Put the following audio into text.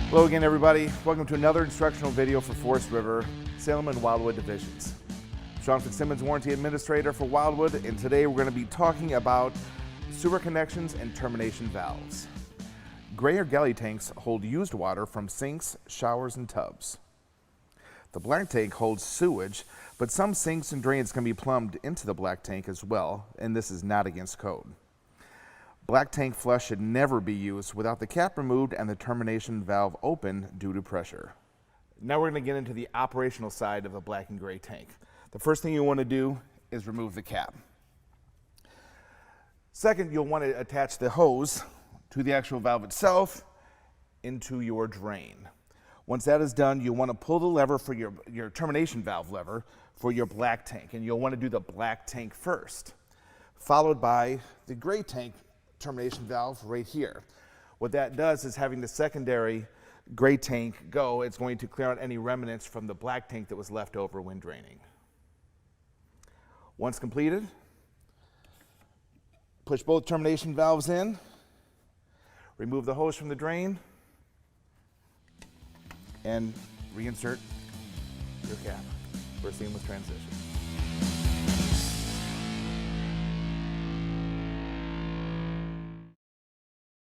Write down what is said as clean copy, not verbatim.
Hello again, everybody. Welcome to another instructional video for Forest River, Salem and Wildwood divisions. I'm Sean Fitzsimmons, Warranty Administrator for Wildwood, and today we're going to be talking about sewer connections and termination valves. Gray or galley tanks hold used water from sinks, showers, and tubs. The black tank holds sewage, but some sinks and drains can be plumbed into the black tank as well, and this is not against code. Black tank flush should never be used without the cap removed and the termination valve open due to pressure. Now we're going to get into the operational side of the black and gray tank. The first thing you want to do is remove the cap. Second, you'll want to attach the hose to the actual valve itself into your drain. Once that is done, you'll want to pull the lever for your termination valve lever for your black tank, and you'll want to do the black tank first, followed by the gray tank termination valve right here. What that does is having the secondary gray tank go, it's going to clear out any remnants from the black tank that was left over when draining. Once completed, push both termination valves in, remove the hose from the drain, and reinsert your cap for a seamless transition.